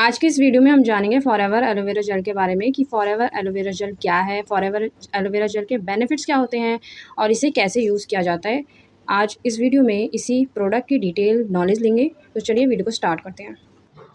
आज की इस वीडियो में हम जानेंगे फॉरएवर एलोवेरा जेल के बारे में कि फॉरएवर एलोवेरा जेल क्या है, फॉरएवर एलोवेरा जेल के बेनिफिट्स क्या होते हैं और इसे कैसे यूज़ किया जाता है। आज इस वीडियो में इसी प्रोडक्ट की डिटेल नॉलेज लेंगे, तो चलिए वीडियो को स्टार्ट करते हैं।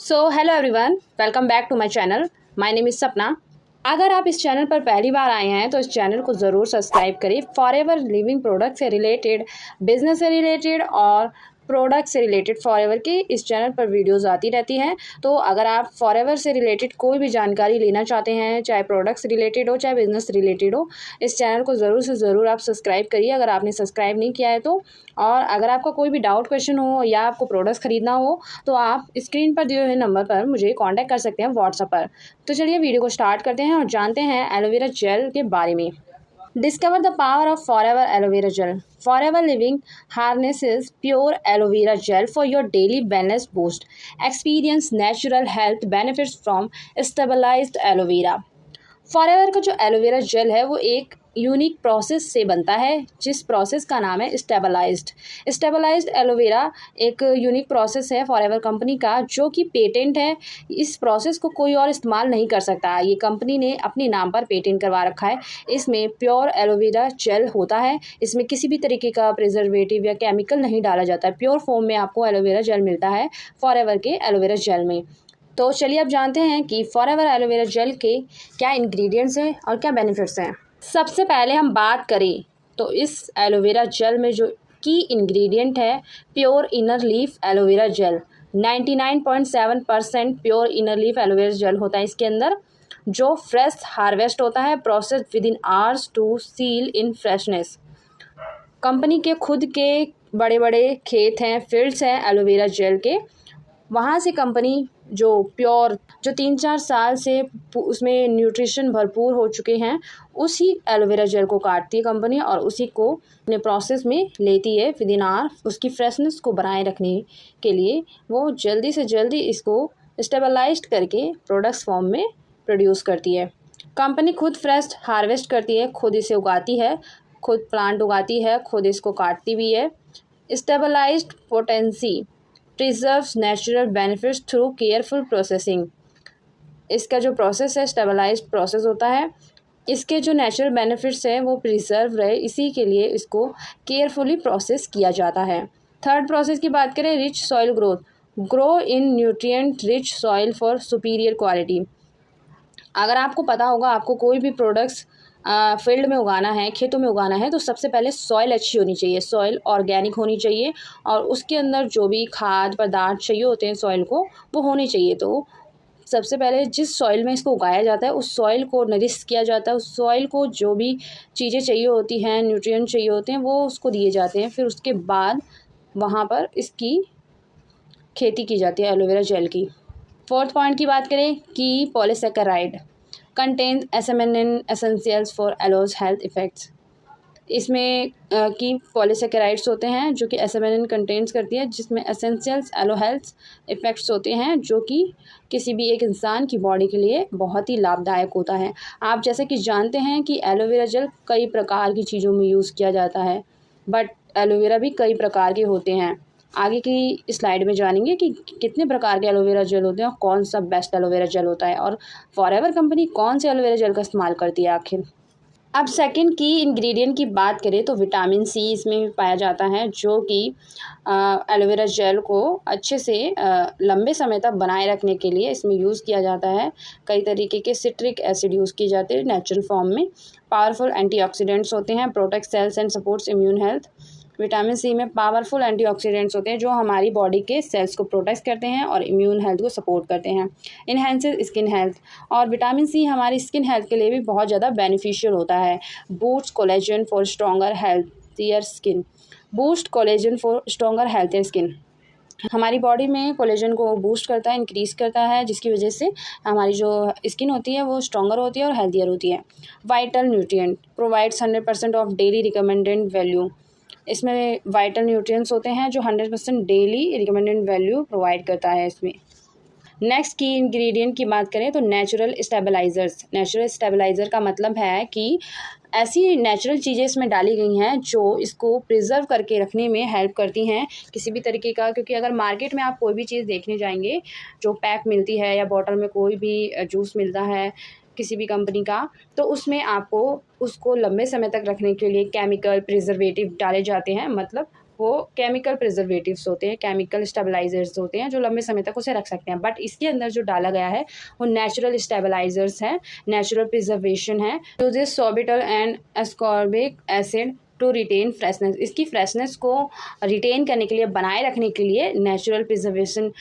So hello everyone, welcome back to my channel. My name is Sapna. अगर आप इस चैनल पर पहली बार आए हैं तो इस चैनल को ज़रूर सब्सक्राइब करें। फॉरएवर लिविंग प्रोडक्ट से रिलेटेड, बिजनेस से रिलेटेड और प्रोडक्ट से रिलेटेड फॉरएवर की इस चैनल पर वीडियोस आती रहती हैं। तो अगर आप फॉरएवर से रिलेटेड कोई भी जानकारी लेना चाहते हैं, चाहे प्रोडक्ट से रिलेटेड हो चाहे बिजनेस से रिलेटेड हो, इस चैनल को ज़रूर से ज़रूर आप सब्सक्राइब करिए अगर आपने सब्सक्राइब नहीं किया है तो। और अगर आपका कोई भी डाउट क्वेश्चन हो या आपको प्रोडक्ट्स खरीदना हो तो आप स्क्रीन पर दिए हुए नंबर पर मुझे कॉन्टैक्ट कर सकते हैं व्हाट्सएप पर। तो चलिए वीडियो को स्टार्ट करते हैं और जानते हैं एलोवेरा जेल के बारे में। Discover the power of Forever Aloe Vera Gel. Forever Living harnesses pure aloe vera gel for your daily wellness boost. Experience natural health benefits from stabilized aloe vera. Forever का जो aloe vera jail है वो एक unique process से बनता है, जिस process का नाम है स्टेबलाइज्ड एलोवेरा। एक यूनिक प्रोसेस है फॉरएवर कंपनी का जो कि पेटेंट है। इस प्रोसेस को कोई और इस्तेमाल नहीं कर सकता, ये कंपनी ने अपने नाम पर पेटेंट करवा रखा है। इसमें प्योर एलोवेरा जेल होता है, इसमें किसी भी तरीके का प्रिजर्वेटिव या केमिकल नहीं डाला जाता है। प्योर फॉर्म में आपको एलोवेरा जेल मिलता है फॉरएवर के एलोवेरा जेल में। तो चलिए अब जानते हैं कि फॉरएवर एलोवेरा जेल के क्या इंग्रेडिएंट्स हैं और क्या बेनिफिट्स हैं। सबसे पहले हम बात करें तो इस एलोवेरा जेल में जो की इंग्रेडिएंट है pure inner leaf aloe vera gel. 99.7% pure inner leaf aloe vera gel होता है इसके अंदर, जो फ्रेश हार्वेस्ट होता है, process within hours to seal in freshness. Company के खुद के बड़े बड़े खेत हैं, फील्ड्स हैं एलोवेरा जेल के, वहाँ से कंपनी जो प्योर जो 3-4 साल से उसमें न्यूट्रिशन भरपूर हो चुके हैं, उसी एलोवेरा जेल को काटती है कंपनी और उसी को अपने प्रोसेस में लेती है विद इन आवर। उसकी फ्रेशनेस को बनाए रखने के लिए वो जल्दी से जल्दी इसको स्टेबलाइज्ड करके प्रोडक्ट्स फॉर्म में प्रोड्यूस करती है। कंपनी खुद फ्रेश हार्वेस्ट करती है, खुद इसे उगाती है, खुद प्लांट उगाती है, खुद इसको काटती भी है। Stabilized potency preserves natural benefits through careful processing. इसका जो प्रोसेस है स्टेबलाइज्ड प्रोसेस होता है, इसके जो नेचुरल बेनिफिट्स हैं वो प्रिजर्व रहे, इसी के लिए इसको केयरफुली प्रोसेस किया जाता है। थर्ड प्रोसेस की बात करें, rich soil growth, grow in nutrient rich soil for superior quality. अगर आपको पता होगा, आपको कोई भी प्रोडक्ट्स फील्ड में उगाना है, खेतों में उगाना है, तो सबसे पहले सॉइल अच्छी होनी चाहिए, सॉइल ऑर्गेनिक होनी चाहिए और उसके अंदर जो भी खाद पदार्थ चाहिए होते हैं सॉइल को, वो होने चाहिए। तो सबसे पहले जिस सॉइल में इसको उगाया जाता है उस सॉइल को नरिश किया जाता है, उस सॉइल को जो भी चीज़ें चाहिए होती हैं, न्यूट्रिएंट चाहिए होते हैं, वो उसको दिए जाते हैं। फिर उसके बाद वहाँ पर इसकी खेती की जाती है एलोवेरा जेल की। फोर्थ पॉइंट की बात करें कि polysaccharide contains SMN essentials for aloes health effects. इसमें की पॉलीसेकेराइड्स होते हैं जो कि SMN कंटेन्स करती है, जिसमें एसेंशियल्स एलो हेल्थ इफ़ेक्ट्स होते हैं जो कि किसी भी एक इंसान की बॉडी के लिए बहुत ही लाभदायक होता है। आप जैसे कि जानते हैं कि एलोवेरा जेल कई प्रकार की चीज़ों में यूज़ किया जाता है, बट एलोवेरा भी कई प्रकार के होते हैं। आगे की स्लाइड में जानेंगे कि कितने प्रकार के एलोवेरा जेल होते हैं और कौन सा बेस्ट एलोवेरा जेल होता है और फॉरएवर कंपनी कौन से एलोवेरा जेल का इस्तेमाल करती है आखिर। अब सेकंड की इंग्रेडिएंट की बात करें तो विटामिन सी इसमें भी पाया जाता है, जो कि एलोवेरा जेल को अच्छे से लंबे समय तक बनाए रखने के लिए इसमें यूज़ किया जाता है। कई तरीके के सिट्रिक एसिड यूज़ किए जाते हैं नेचुरल फॉर्म में। पावरफुल एंटीऑक्सीडेंट्स होते हैं, protect cells and supports immune health. Vitamin C में पावरफुल एंटीऑक्सीडेंट्स होते हैं जो हमारी बॉडी के सेल्स को प्रोटेक्ट करते हैं और इम्यून हेल्थ को सपोर्ट करते हैं। इन्हेंसेस स्किन हेल्थ, और विटामिन सी हमारी स्किन हेल्थ के लिए भी बहुत ज़्यादा बेनिफिशियल होता है। Boost collagen for stronger healthier skin, boost collagen for stronger healthier skin. हमारी बॉडी में कोलेजन को बूस्ट करता है, इंक्रीज़ करता है, जिसकी वजह से हमारी जो स्किन होती है वो स्ट्रॉन्गर होती है और हेल्थियर होती है। Vital nutrient provides 100% of daily recommended value. इसमें वाइटल न्यूट्रिएंट्स होते हैं जो 100% डेली रिकमेंडेड वैल्यू प्रोवाइड करता है इसमें। नेक्स्ट की इंग्रेडिएंट की बात करें तो नेचुरल स्टेबलाइजर्स। नेचुरल स्टेबलाइज़र का मतलब है कि ऐसी नेचुरल चीज़ें इसमें डाली गई हैं जो इसको प्रिजर्व करके रखने में हेल्प करती हैं किसी भी तरीके का, क्योंकि अगर मार्केट में आप कोई भी चीज़ देखने जाएंगे जो पैक मिलती है या बॉटल में कोई भी जूस मिलता है किसी भी कंपनी का, तो उसमें आपको उसको लंबे समय तक रखने के लिए केमिकल प्रिजर्वेटिव डाले जाते हैं। मतलब वो केमिकल प्रिजर्वेटिव्स होते हैं, केमिकल स्टेबलाइजर्स होते हैं जो लंबे समय तक उसे रख सकते हैं। बट इसके अंदर जो डाला गया है वो नेचुरल स्टेबलाइजर्स हैं, नेचुरल प्रिजर्वेशन है। Uses sorbitol and ascorbic acid to retain freshness. इसकी फ्रेशनेस को रिटेन करने के लिए, बनाए रखने के लिए नेचुरल प्रिजर्वेशन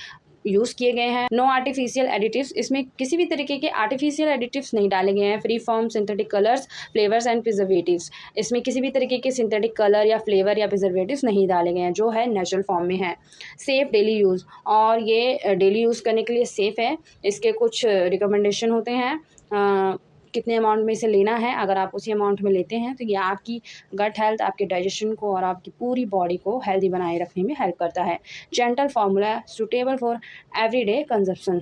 यूज़ किए गए हैं। No artificial additives. इसमें किसी भी तरीके के आर्टिफिशियल एडिटिव्स नहीं डाले गए हैं। Free form synthetic colours, flavours and preservatives. इसमें किसी भी तरीके के सिंथेटिक कलर या फ्लेवर या प्रिजर्वेटिव्स नहीं डाले गए हैं, जो है नेचुरल फॉर्म में है। सेफ़ डेली यूज़, और ये डेली यूज़ करने के लिए सेफ़ है। इसके कुछ रिकमेंडेशन होते हैं कितने अमाउंट में इसे लेना है। अगर आप उसी अमाउंट में लेते हैं तो ये आपकी गट हेल्थ, आपके डाइजेशन को और आपकी पूरी बॉडी को हेल्दी बनाए रखने में हेल्प करता है। Gentle formula, suitable for everyday consumption.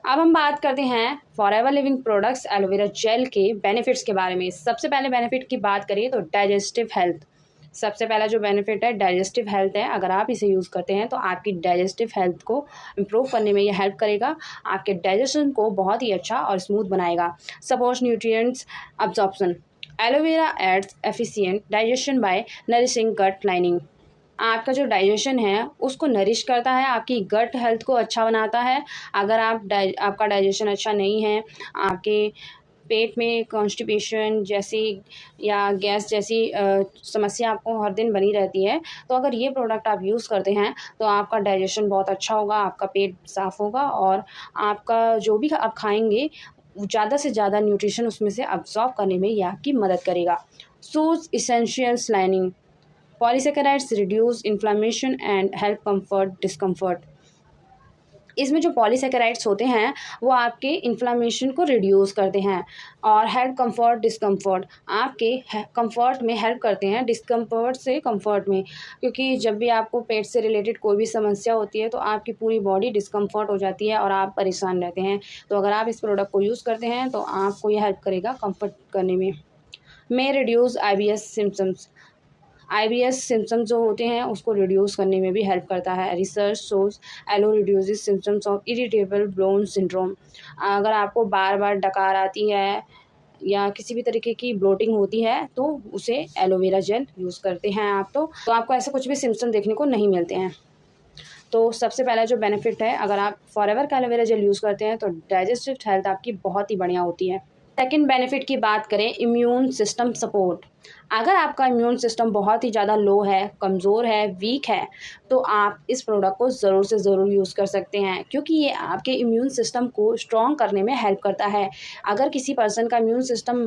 अब हम बात करते हैं forever living products aloe vera gel के बेनिफिट्स के बारे में। सबसे पहले बेनिफिट की बात करिए तो डाइजेस्टिव हेल्थ। सबसे पहला जो बेनिफिट है डाइजेस्टिव हेल्थ है। अगर आप इसे यूज़ करते हैं तो आपकी डाइजेस्टिव हेल्थ को इम्प्रूव करने में ये हेल्प करेगा, आपके डाइजेशन को बहुत ही अच्छा और स्मूथ बनाएगा। Supports nutrients absorption. Aloe vera aids efficient digestion by nourishing gut lining. आपका जो डाइजेशन है उसको नरिश करता है, आपकी गट हेल्थ को अच्छा बनाता है। अगर आपका डाइजेशन अच्छा नहीं है, आपके पेट में कॉन्स्टिपेशन जैसी या गैस जैसी समस्या आपको हर दिन बनी रहती है, तो अगर ये प्रोडक्ट आप यूज़ करते हैं तो आपका डाइजेशन बहुत अच्छा होगा, आपका पेट साफ़ होगा और आपका जो भी आप खाएंगे ज़्यादा से ज़्यादा न्यूट्रिशन उसमें से अब्जॉर्ब करने में ये आपकी मदद करेगा। सूज essentials lining. Polysaccharides reduce inflammation and help comfort discomfort. इसमें जो पॉलीसेकेराइड्स होते हैं वो आपके इन्फ्लामेशन को रिड्यूस करते हैं और हेल्प कंफर्ट डिस्कम्फर्ट, आपके कंफर्ट में हेल्प करते हैं, डिस्कम्फर्ट से कंफर्ट में। क्योंकि जब भी आपको पेट से रिलेटेड कोई भी समस्या होती है तो आपकी पूरी बॉडी डिस्कम्फर्ट हो जाती है और आप परेशान रहते हैं। तो अगर आप इस प्रोडक्ट को यूज़ करते हैं तो आपको ये हेल्प करेगा कंफर्ट करने में। मे reduce IBS symptoms. IBS symptoms जो होते हैं उसको रिड्यूस करने में भी हेल्प करता है। Research shows aloe reduces symptoms of irritable bowel syndrome. अगर आपको बार बार डकार आती है या किसी भी तरीके की ब्लोटिंग होती है तो उसे एलोवेरा जेल यूज़ करते हैं आप तो आपको ऐसे कुछ भी सिम्टम देखने को नहीं मिलते हैं। तो सबसे पहला जो बेनिफिट है, अगर आप फॉरएवर का एलोवेरा जेल यूज़ करते हैं तो डाइजेस्टिव हेल्थ आपकी बहुत ही बढ़िया होती है। सेकंड बेनिफिट की बात करें, इम्यून सिस्टम सपोर्ट। अगर आपका इम्यून सिस्टम बहुत ही ज़्यादा लो है, कमज़ोर है, वीक है, तो आप इस प्रोडक्ट को ज़रूर से ज़रूर यूज़ कर सकते हैं क्योंकि ये आपके इम्यून सिस्टम को स्ट्रॉन्ग करने में हेल्प करता है। अगर किसी पर्सन का इम्यून सिस्टम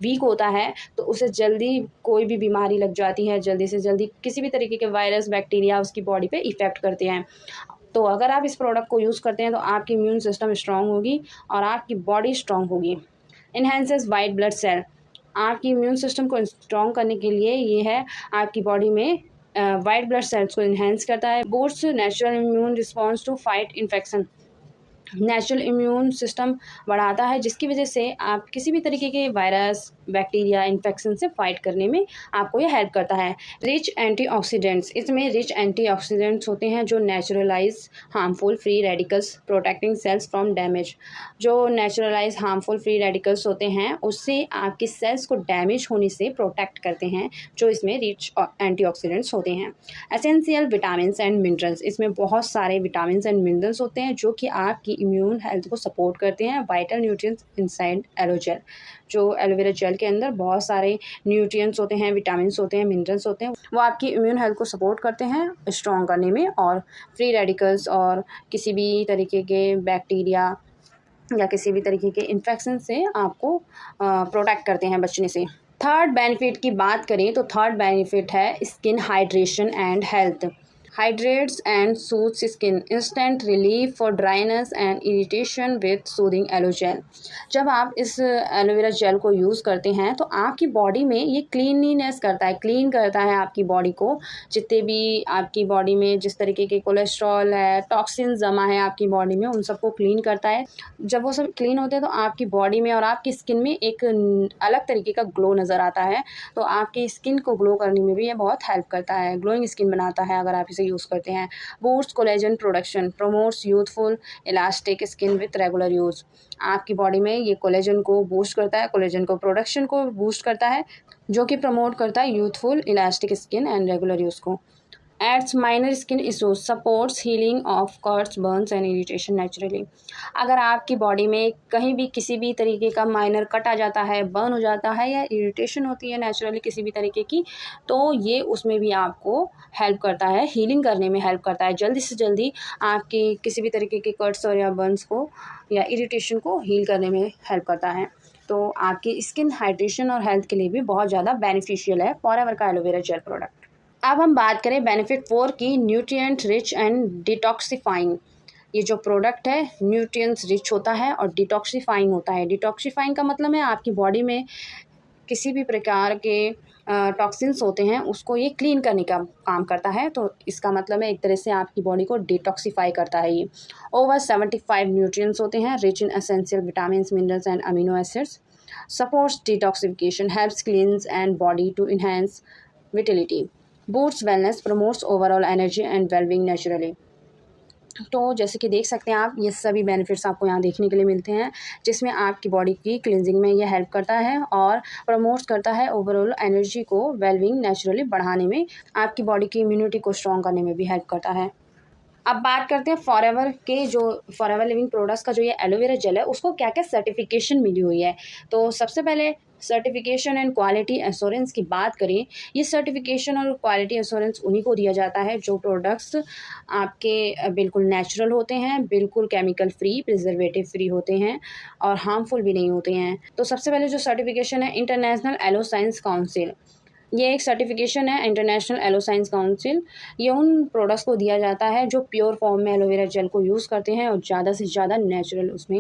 वीक होता है तो उसे जल्दी कोई भी बीमारी लग जाती है, जल्दी से जल्दी किसी भी तरीके के वायरस बैक्टीरिया उसकी बॉडी पे इफ़ेक्ट करते हैं। तो अगर आप इस प्रोडक्ट को यूज़ करते हैं तो आपकी इम्यून सिस्टम स्ट्रॉन्ग होगी और आपकी बॉडी स्ट्रॉन्ग होगी। Enhances white blood cell. आपकी इम्यून सिस्टम को स्ट्रॉन्ग करने के लिए ये है आपकी बॉडी में वाइट ब्लड सेल्स को इन्हेंस करता है। Boost natural immune response to fight infection. Natural immune system बढ़ाता है जिसकी वजह से आप किसी भी तरीके के वायरस बैक्टीरिया इन्फेक्शन से फाइट करने में आपको ये हेल्प करता है। Rich antioxidants. इसमें रिच एंटीऑक्सीडेंट्स होते हैं जो naturalize harmful free radicals protecting cells from damage. जो नेचुरलाइज हार्मफुल फ्री रेडिकल्स होते हैं उससे आपकी सेल्स को डैमेज होने से प्रोटेक्ट करते हैं, जो इसमें रिच एंटीऑक्सीडेंट्स होते हैं। Essential vitamin and minerals. इसमें बहुत सारे विटामिन एंड मिनरल्स होते हैं जो कि आपकी इम्यून हेल्थ को सपोर्ट करते हैं। Vital nutrients inside aloe gel. जो एलोवेरा जेल के अंदर बहुत सारे न्यूट्रिएंट्स होते हैं, विटामिन्स होते हैं, मिनरल्स होते हैं, वो आपकी इम्यून हेल्थ को सपोर्ट करते हैं स्ट्रॉन्ग करने में और फ्री रेडिकल्स और किसी भी तरीके के बैक्टीरिया या किसी भी तरीके के इन्फेक्शन से आपको प्रोटेक्ट करते हैं बचने से। थर्ड बेनिफिट की बात करें तो थर्ड बेनिफिट है skin hydration and health. hydrates and soothes skin, instant relief for dryness and irritation with soothing aloe gel। जब आप इस एलोवेरा जेल को यूज़ करते हैं तो आपकी बॉडी में ये क्लीनलीनेस करता है, क्लीन करता है आपकी बॉडी को। जितने भी आपकी बॉडी में जिस तरीके के कोलेस्ट्रॉल है, टॉक्सिन जमा है आपकी बॉडी में, उन सबको क्लीन करता है। जब वो सब क्लीन होते हैं तो आपकी बॉडी में और आपकी स्किन में एक अलग तरीके का ग्लो नज़र आता है। तो आपकी स्किन को ग्लो करने में भी ये बहुत हेल्प करता है, ग्लोइंग स्किन बनाता है अगर आप इसे यूज़ करते हैं। Boost collagen production, promotes youthful elastic skin with regular use. आपकी बॉडी में ये कोलेजन को बूस्ट करता है, कोलेजन को प्रोडक्शन को बूस्ट करता है, जो कि प्रमोट करता है youthful elastic skin and regular use को। Aids minor skin issues, supports healing of cuts, burns and irritation naturally. अगर आपकी बॉडी में कहीं भी किसी भी तरीके का माइनर कट आ जाता है, बर्न हो जाता है या इरिटेशन होती है नेचुरली किसी भी तरीके की, तो ये उसमें भी आपको हेल्प करता है, हीलिंग करने में हेल्प करता है। जल्दी से जल्दी आपकी किसी भी तरीके के कट्स और या बर्न्स को या इरिटेशन को हील करने में हेल्प करता है। तो आपकी स्किन हाइड्रेशन और हेल्थ के लिए भी बहुत ज़्यादा बेनिफिशियल है फॉरएवर का एलोवेरा जेल प्रोडक्ट। अब हम बात करें बेनिफिट 4 की, न्यूट्रिएंट रिच एंड डिटॉक्सिफाइंग। ये जो प्रोडक्ट है न्यूट्रिएंट्स रिच होता है और डिटॉक्सिफाइंग होता है। डिटॉक्सिफाइंग का मतलब है आपकी बॉडी में किसी भी प्रकार के टॉक्सिन्स होते हैं उसको ये क्लीन करने का काम करता है। तो इसका मतलब है एक तरह से आपकी बॉडी को डिटॉक्सिफाई करता है ये। ओवर 75 न्यूट्रिएंट्स होते हैं, rich in essential vitamins, minerals and amino acids. Supports detoxification, helps cleanse and body to enhance vitality. Boost wellness, promotes overall energy and wellbeing naturally. तो जैसे कि देख सकते हैं आप, ये सभी बेनिफिट्स आपको यहाँ देखने के लिए मिलते हैं, जिसमें आपकी बॉडी की क्लिनजिंग में ये हेल्प करता है और प्रमोट करता है ओवरऑल एनर्जी को, वेलबींग नेचुरली बढ़ाने में, आपकी बॉडी की इम्यूनिटी को स्ट्रॉन्ग करने में भी हेल्प करता है। अब बात करते हैं फॉरएवर के, जो फॉरएवर लिविंग प्रोडक्ट्स का जो ये एलोवेरा जेल है उसको क्या क्या सर्टिफिकेशन मिली हुई है। तो सबसे पहले सर्टिफिकेशन एंड क्वालिटी एश्योरेंस की बात करें, ये सर्टिफिकेशन और क्वालिटी एश्योरेंस उन्हीं को दिया जाता है जो प्रोडक्ट्स आपके बिल्कुल नेचुरल होते हैं, बिल्कुल केमिकल फ्री, प्रिजर्वेटिव फ्री होते हैं और हार्मफुल भी नहीं होते हैं। तो सबसे पहले जो सर्टिफिकेशन है इंटरनेशनल एलो साइंस काउंसिल, ये एक सर्टिफिकेशन है इंटरनेशनल एलो साइंस काउंसिल। ये उन प्रोडक्ट्स को दिया जाता है जो प्योर फॉर्म में एलोवेरा जेल को यूज़ करते हैं और ज़्यादा से ज़्यादा नेचुरल उसमें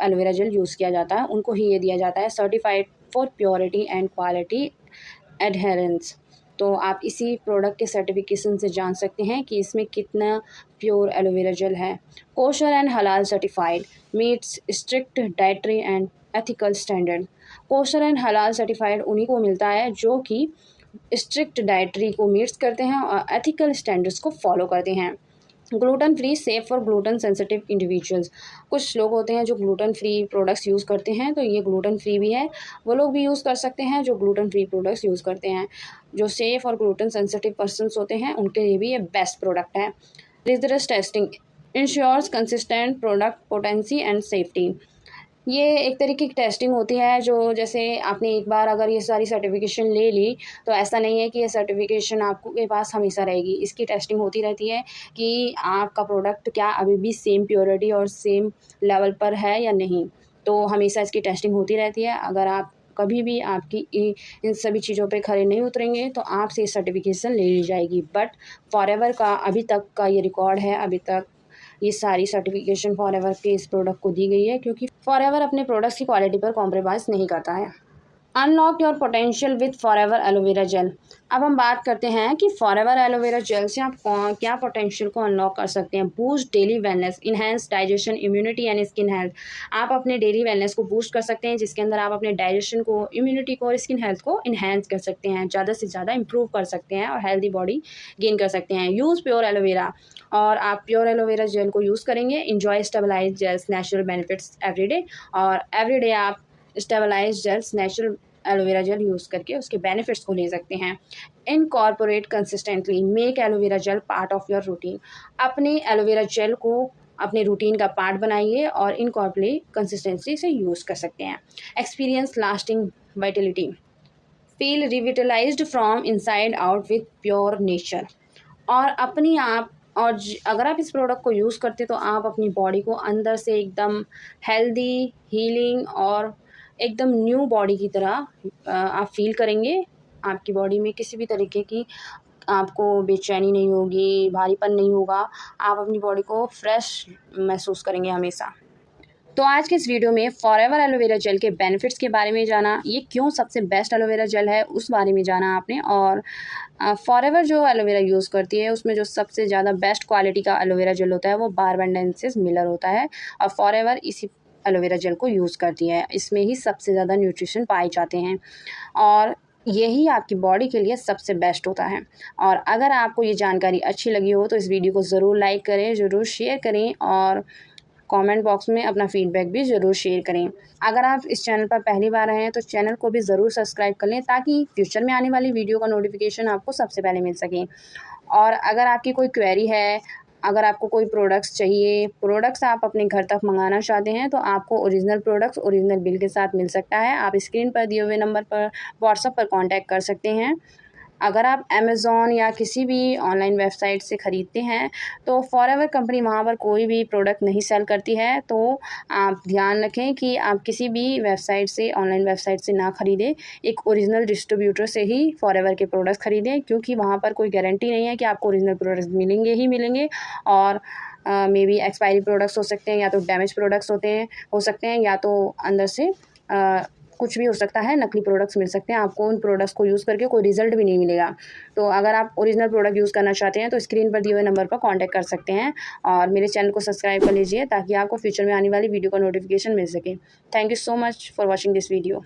एलोवेरा जेल यूज़ किया जाता है, उनको ही ये दिया जाता है certified for purity and quality adherence. तो आप इसी प्रोडक्ट के सर्टिफिकेशन से जान सकते हैं कि इसमें कितना प्योर एलोवेरा जेल है। कोशर एंड हलाल certified, meets strict dietary and ethical standard. Kosher and हलाल सर्टिफाइड उन्हीं को मिलता है जो कि स्ट्रिक्ट डाइटरी को मीट्स करते हैं और एथिकल स्टैंडर्ड्स को फॉलो करते हैं। Gluten free, safe for gluten sensitive individuals. कुछ लोग होते हैं जो ग्लूटेन फ्री प्रोडक्ट्स यूज़ करते हैं, तो ये ग्लूटेन फ्री भी है, वो लोग भी यूज़ कर सकते हैं जो ग्लूटेन फ्री प्रोडक्ट्स यूज़ करते हैं। जो सेफ और ग्लूटेन सेंसिटिव पर्सनस होते हैं उनके लिए भी ये बेस्ट प्रोडक्ट है। Rigorous testing ensures consistent product potency and safety. ये एक तरीके की टेस्टिंग होती है, जो जैसे आपने एक बार अगर ये सारी सर्टिफिकेशन ले ली तो ऐसा नहीं है कि ये सर्टिफिकेशन आपको के पास हमेशा रहेगी। इसकी टेस्टिंग होती रहती है कि आपका प्रोडक्ट क्या अभी भी सेम प्योरिटी और सेम लेवल पर है या नहीं। तो हमेशा इसकी टेस्टिंग होती रहती है। अगर आप कभी भी आपकी इन सभी चीज़ों पे खरे नहीं उतरेंगे तो आपसे ये सर्टिफिकेशन ले ली जाएगी। बट फॉरएवर का अभी तक का ये रिकॉर्ड है, अभी तक ये सारी सर्टिफिकेशन फॉरएवर के इस प्रोडक्ट को दी गई है, क्योंकि फॉरएवर अपने प्रोडक्ट्स की क्वालिटी पर कॉम्प्रोमाइज़ नहीं करता है। Unlock your potential with forever aloe vera gel. अब हम बात करते हैं कि फॉरएवर एलोवेरा जेल से आप क्या पोटेंशियल को अनलॉक कर सकते हैं। Boost daily wellness, enhance digestion, immunity and skin health. आप अपने डेली वेलनेस को बूस्ट कर सकते हैं, जिसके अंदर आप अपने डाइजेशन को, इम्यूनिटी को और स्किन हेल्थ को इन्हेंस कर सकते हैं, ज़्यादा से ज़्यादा इंप्रूव कर सकते हैं और हेल्दी बॉडी गेन कर सकते हैं। यूज़ प्योर एलोवेरा, और आप प्योर एलोवेरा जेल को यूज़ करेंगे। Enjoy stabilize gels natural benefits everyday, और एवरीडे आप stabilize gels natural aloe vera gel use करके उसके बेनिफिट्स को ले सकते हैं। Incorporate consistently, make aloe vera gel part of your routine. अपने एलोवेरा जेल को अपने रूटीन का पार्ट बनाइए और इनकॉर्पोरेट कंसिस्टेंसी से यूज़ कर सकते हैं। Experience lasting vitality, feel revitalized from inside out with pure nature. और अपनी आप और अगर आप इस प्रोडक्ट को यूज़ करते तो आप अपनी बॉडी को अंदर से एकदम हेल्दी, हीलिंग और एकदम न्यू बॉडी की तरह आप फील करेंगे। आपकी बॉडी में किसी भी तरीके की आपको बेचैनी नहीं होगी, भारीपन नहीं होगा, आप अपनी बॉडी को फ्रेश महसूस करेंगे हमेशा। तो आज के इस वीडियो में फॉरएवर एलोवेरा जेल के बेनिफिट्स के बारे में जाना, ये क्यों सबसे बेस्ट एलोवेरा जेल है उस बारे में जाना आपने, और फॉरएवर जो एलोवेरा यूज़ करती है उसमें जो सबसे ज़्यादा बेस्ट क्वालिटी का एलोवेरा जेल होता है वो बारबेंडेंसिस मिलर होता है, और फॉरएवर इसी एलोवेरा जेल को यूज़ करती है। इसमें ही सबसे ज़्यादा न्यूट्रिशन पाए जाते हैं और यही आपकी बॉडी के लिए सबसे बेस्ट होता है। और अगर आपको ये जानकारी अच्छी लगी हो तो इस वीडियो को ज़रूर लाइक करें, ज़रूर शेयर करें और कमेंट बॉक्स में अपना फीडबैक भी ज़रूर शेयर करें। अगर आप इस चैनल पर पहली बार आए हैं तो चैनल को भी ज़रूर सब्सक्राइब कर लें ताकि फ्यूचर में आने वाली वीडियो का नोटिफिकेशन आपको सबसे पहले मिल सके। और अगर आपकी कोई क्वेरी है, अगर आपको कोई प्रोडक्ट्स चाहिए, प्रोडक्ट्स आप अपने घर तक मंगाना चाहते हैं तो आपको ओरिजिनल प्रोडक्ट्स ओरिजिनल बिल के साथ मिल सकता है। आप स्क्रीन पर दिए हुए नंबर पर व्हाट्सएप पर कॉन्टैक्ट कर सकते हैं। अगर आप अमेज़ॉन या किसी भी ऑनलाइन वेबसाइट से ख़रीदते हैं तो फॉरएवर कंपनी वहाँ पर कोई भी प्रोडक्ट नहीं सेल करती है, तो आप ध्यान रखें कि आप किसी भी वेबसाइट से, ऑनलाइन वेबसाइट से ना ख़रीदें। एक ओरिजिनल डिस्ट्रीब्यूटर से ही फॉरएवर के प्रोडक्ट्स ख़रीदें, क्योंकि वहाँ पर कोई गारंटी नहीं है कि आपको ओरिजिनल प्रोडक्ट्स मिलेंगे ही मिलेंगे, और मे बी एक्सपायरी प्रोडक्ट्स हो सकते हैं, या तो डैमेज प्रोडक्ट्स हो सकते हैं, या तो अंदर से कुछ भी हो सकता है, नकली प्रोडक्ट्स मिल सकते हैं। आपको उन प्रोडक्ट्स को यूज़ करके कोई रिज़ल्ट भी नहीं मिलेगा। तो अगर आप ओरिजिनल प्रोडक्ट यूज़ करना चाहते हैं तो स्क्रीन पर दिए हुए नंबर पर कॉन्टैक्ट कर सकते हैं, और मेरे चैनल को सब्सक्राइब कर लीजिए ताकि आपको फ्यूचर में आने वाली वीडियो का नोटिफिकेशन मिल सके। Thank you so much for watching this video.